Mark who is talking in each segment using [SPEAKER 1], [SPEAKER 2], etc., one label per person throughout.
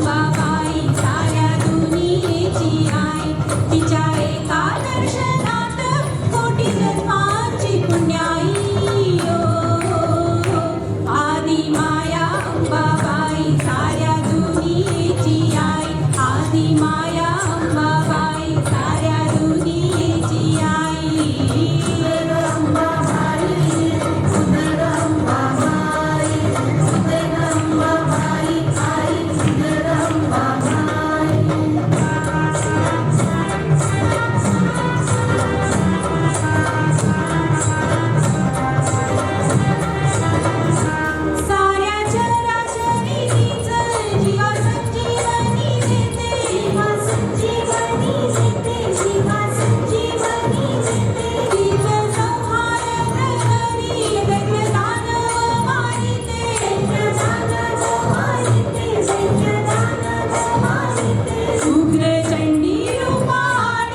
[SPEAKER 1] अंबाबाई साऱ्या दुनियेची आई. तिच्या एका दर्शनात कोटी जन्मांची पुण्याई. आदि माया अंबाबाई साऱ्या दुनियेची आई. आदि माया अंबाबाई साऱ्या दुनियेची आई. साऱ्या चराचरी तिचं जीवा संजीवनी देते. जीवा संजीवनी देते. जीवा संजीवनी देते. तिचं संहार प्रहरी दैत्य दानव मारिते. दैत्य दानव मारिते. दैत्य दानव मारिते. उग्र चंडी रूपाड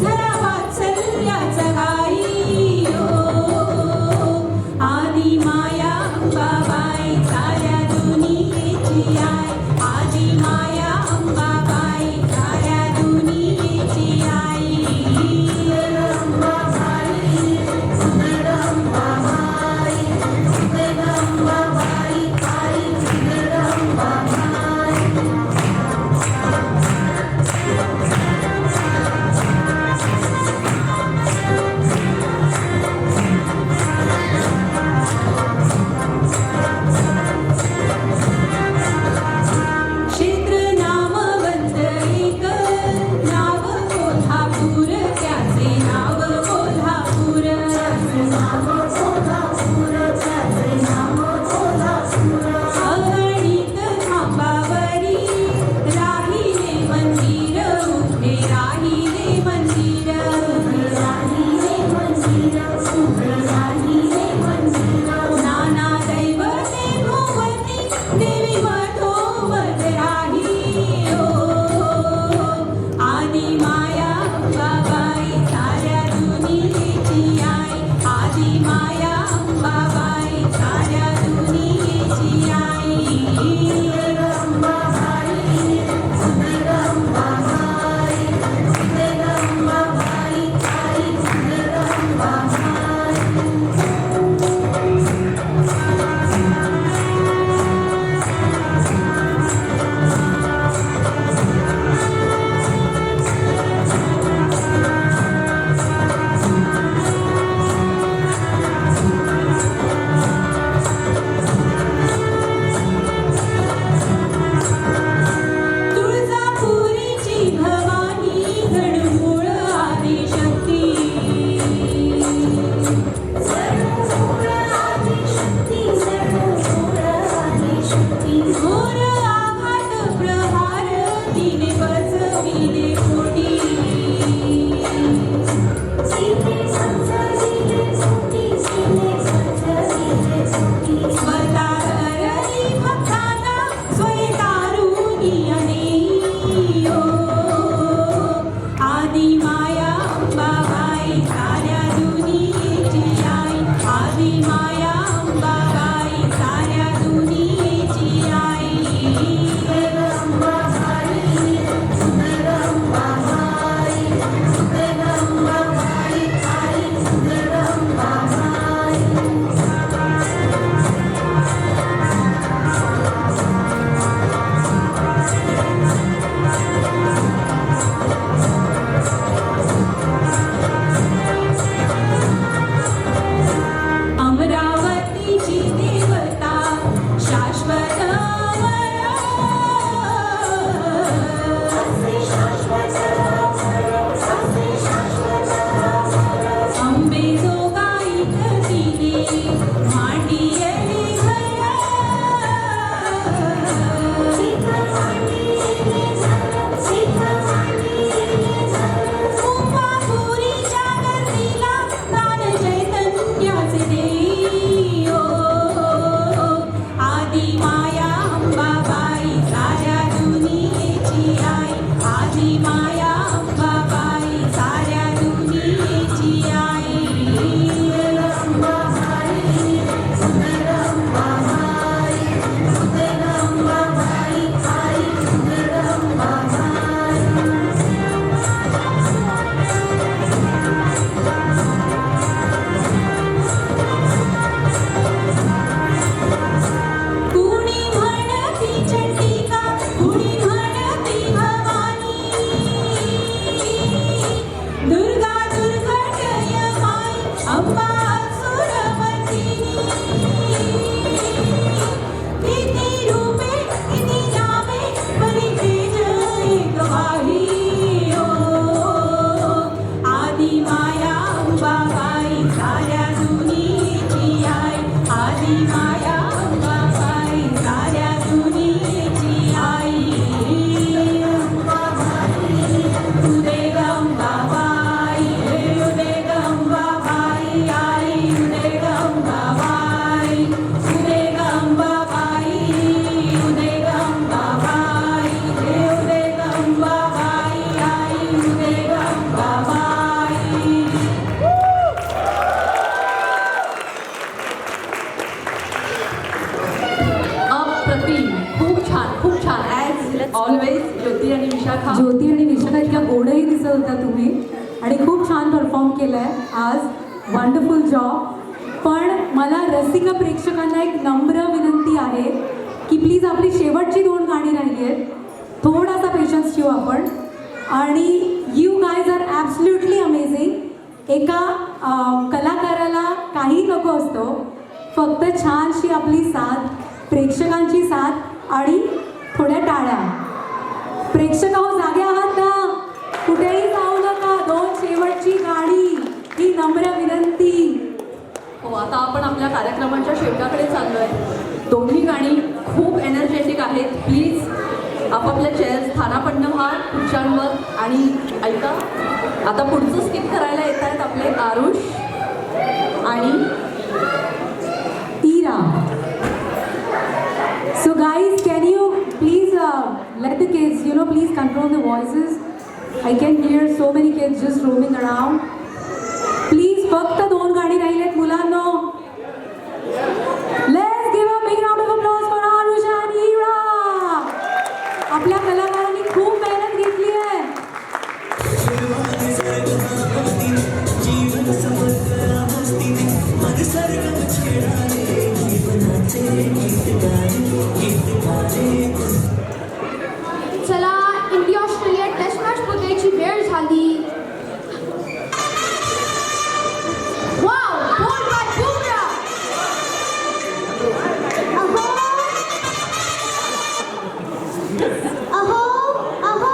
[SPEAKER 1] जरा वात्सल्याचं गाई. आदि माया अंबाबाई साऱ्या दुनियेची आई. आदि माया अंबाबाई साऱ्या दुनियेची आई. क्षेत्र नामवंत एक नाव कोल्हापूर. त्याचे नाव कोल्हापूर. अगणित खांबावरी राहिले मंदिर. उभे राहिले मंदिर. नाना दैवते भोवती देवी मधोमध राही. आदि माया अंबाबाई साऱ्या दुनियेची आई. आदि माया अंबाबाई साऱ्या दुनियेची आई. तुळजापुरीची भवानी जणूळ आदिशक्ती. घोर आघात प्रहार तिने बसविले पोटी. स्वतःरली भक्तांना स्वयंतारुणी अनेई. आदि माया अंबाबाई साऱ्या दुनियेची आई. आदि माया अंबाबाई साऱ्या दुनियेची आई. अमरावतीची देवता शाश्वत अमर. अंबे जोगाईत तिने मांडियले घर. कुंभापुरीच्या गर्दीला दान चैतन्याचे देई. आदि माया अंबाबाई साऱ्या दुनियेची आई. आदि माया अंबाबाई साऱ्या दुनियेची आई.
[SPEAKER 2] ऑलवेज ज्योती आणि विशाखा.
[SPEAKER 3] ज्योती आणि विशाखा इतक्या गोडही दिसत होत्या तुम्ही आणि खूप छान परफॉर्म केलं आहे आज. Wonderful job. पण मला रसिक प्रेक्षकांना एक नम्र विनंती आहे की प्लीज आपली शेवटची 2 गाणी राहिली आहेत, थोडासा पेशन्स ठेवू आपण. आणि you guys are absolutely amazing. एका कलाकाराला काही नको असतो, फक्त छानशी आपली साथ, प्रेक्षकांची साथ आणि थोड्या टाळ्या. प्रेक्षक हो, जागे आहात ना? कुठेही जाऊ नका. 2 शेवटची गाणी ही नम्र विनंती.
[SPEAKER 2] हो, आता आपण आपल्या कार्यक्रमाच्या शेवटाकडे चाललो आहे. दोन्ही गाणी खूप एनर्जेटिक आहेत. प्लीज आपापल्या चेअर्स स्थानापन्न व्हा खुर्च्यांवर आणि ऐका. आता पुढचं स्किप करायला येत आहेत आपले आरुष आणि
[SPEAKER 3] Ira. So guys, can you please let the kids, please control the voices. I can hear so many kids just roaming around. Please, फक्त 2 गाणी राहिलेत मुलांनो. Let's give a big round of applause for Arush and Ira. आपल्या कलाकारांनी खूप मेहनत घेतली आहे.
[SPEAKER 4] चला, इंडिया ऑस्ट्रेलिया टेस्ट मॅच बघायची वेळ झाली. Wow, ball by Bumrah. अहो अहो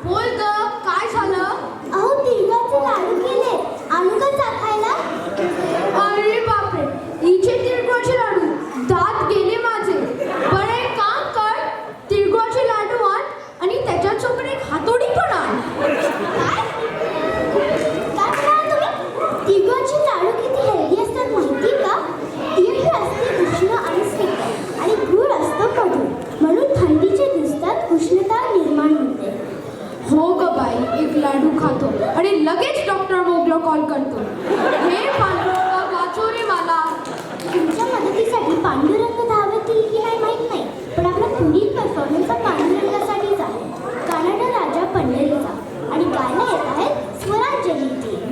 [SPEAKER 4] बोल ग, काय झालं? अहो, तिळगुळाचे लाडू केले, आणू का चाखायला? अरे बापरे, हिचे तिळगुळाचे लाडू, दात गेले माझे. पण एक काम कर, तिळगुळाचे लाडू आण आणि त्याच्यासोबत एक हातोडी पण आण. काय म्हणाल तुम्ही? तिळगुळाचे लाडू किती हेल्दी असतात माहिती का? तीळ हे असते उष्ण आणि स्निग्ध आणि गूळ असतं कडू, म्हणून थंडीच्या दिवसात उष्णता निर्माण होते. हो ग बाई, एक लाडू खातो आणि लगेच डॉक्टर मोगला कॉल करतो. हे पांडुरंगा वाचो रे मला. तुमच्या मदतीसाठी पांडुरंग धावतील की नाही माहीत नाही, पण आपला पुढील परफॉर्मन्स हा पांडुरंगासाठीच आहे. कानडा राजा पंढरीचा आणि गायला येत आहेत स्वरांजली टीम.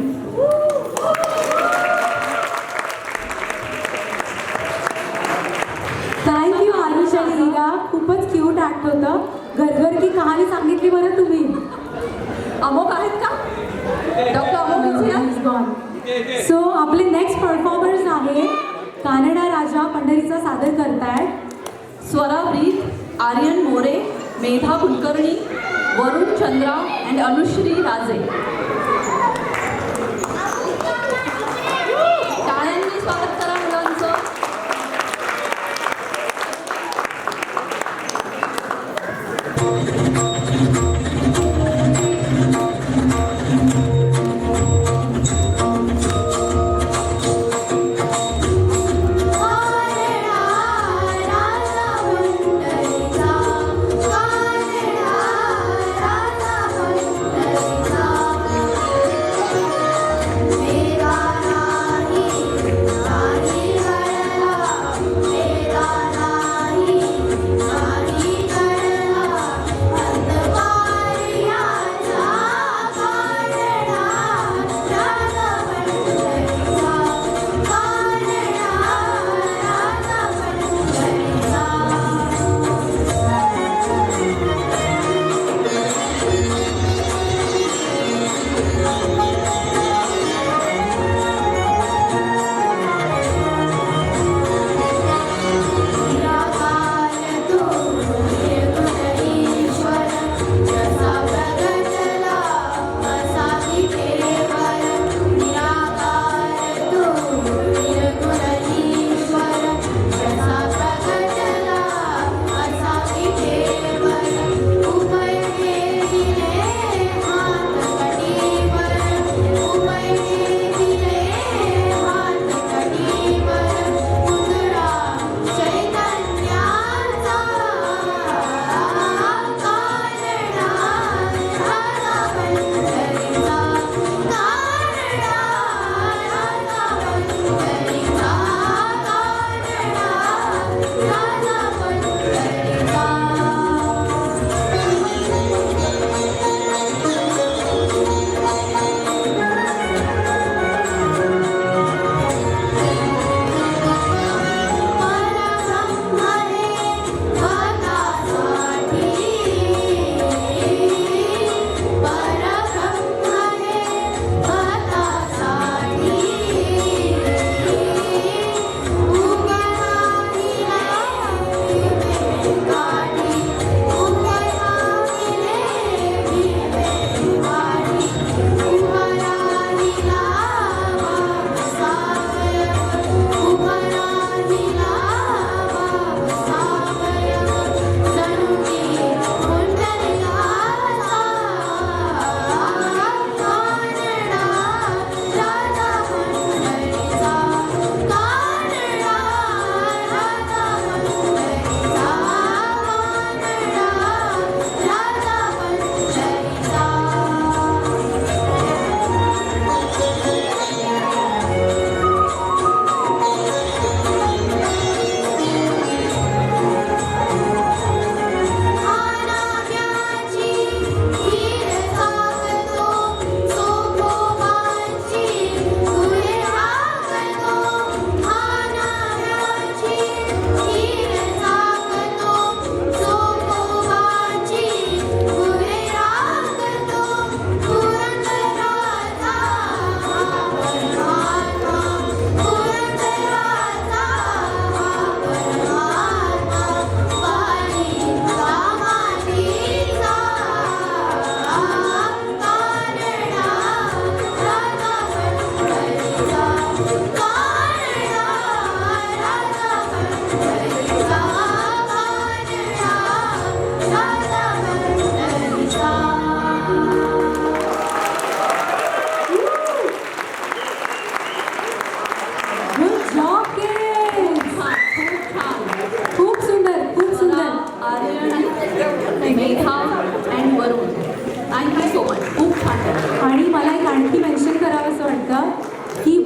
[SPEAKER 3] थँक्यू आरुष आणि ईरा. खूपच क्यूट ॲक्ट होतं. घरघर की कहाणी सांगितली बरं तुम्ही.
[SPEAKER 2] अमोक आहेत का? डॉक्टर अमोक इथे या.
[SPEAKER 3] सो आपले नेक्स्ट परफॉर्मर्स आहे कानडा राजा पंढरीचा सादर करतायत.
[SPEAKER 2] स्वरा ब्रीथ, आर्यन मोरे, मेधा कुलकर्णी, वरुण चंद्रा अँड अनुश्री राजे. टाळ्यांनी स्वागत करा मुलांचं.
[SPEAKER 4] मेरा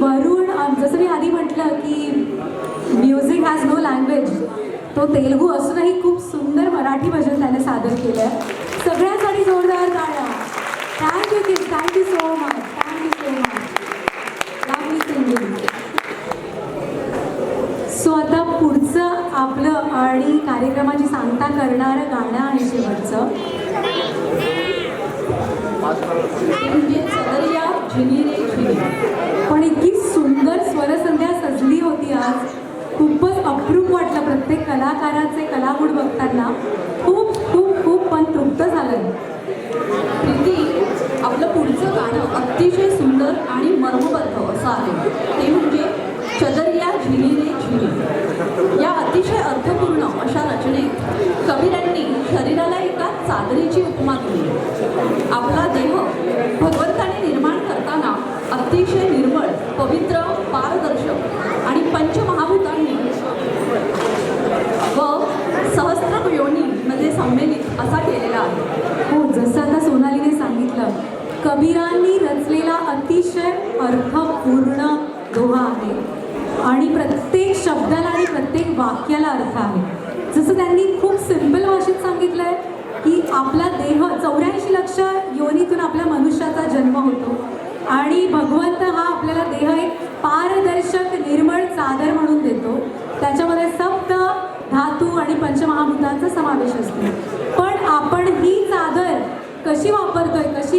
[SPEAKER 3] वरुण जसं मी आधी म्हटलं की म्युझिक हॅज नो लँग्वेज, तो तेलुगू असूनही खूप सुंदर मराठी भजन त्याने सादर केलं आहे. सगळ्यांसाठी जोरदार गाणं. Thank you kid, thank you so much, thank you so much. Lovely singing. So आता पुढचं आपलं आणि कार्यक्रमाची सांगता करणारं गाणं आहे शेवटचं.
[SPEAKER 2] म्हणजे सदरिया झिनी रे झिनी.
[SPEAKER 3] पण इतकी सुंदर स्वरसंध्या सजली होती आज, खूपच अप्रूप वाटलं. प्रत्येक कलाकाराचे कलागुण बघताना खूप खूप खूप पण तृप्त झालं.
[SPEAKER 2] प्रीती, आपलं पुढचं गाणं अतिशय सुंदर आणि मर्मबद्ध असं आहे. ते म्हणजे चदरिया झिनी रे झिनी. या अतिशय अर्थपूर्ण अशा रचनेत कबीरांनी शरीराला एका चादरीची उपमा दिली. आपला देह भगवंताने निर्माण करताना अतिशय निर्मळ, पवित्र, पारदर्शक आणि पंचमहाभूतांनी व सहस्त्र योनीमध्ये सम्मिलित असा केलेला आहे.
[SPEAKER 3] हो, जसं आता सोनालीने सांगितलं, कबीरांनी रचलेला अतिशय अर्थपूर्ण दोहा आहे आणि प्रत्येक शब्दाला आणि प्रत्येक वाक्याला अर्थ आहे. जसं त्यांनी खूप सिंपल भाषेत सांगितलं आहे की आपला देह 84 लक्ष योनीतून आपल्या मनुष्याचा जन्म होतो आणि भगवंत हा आपल्याला देह एक पारदर्शक निर्मळ चादर म्हणून देतो. त्याच्यामध्ये सप्त धातू आणि पंचमहाभूतांचा समावेश असतो. पण आपण ही चादर कशी वापरतोय, कशी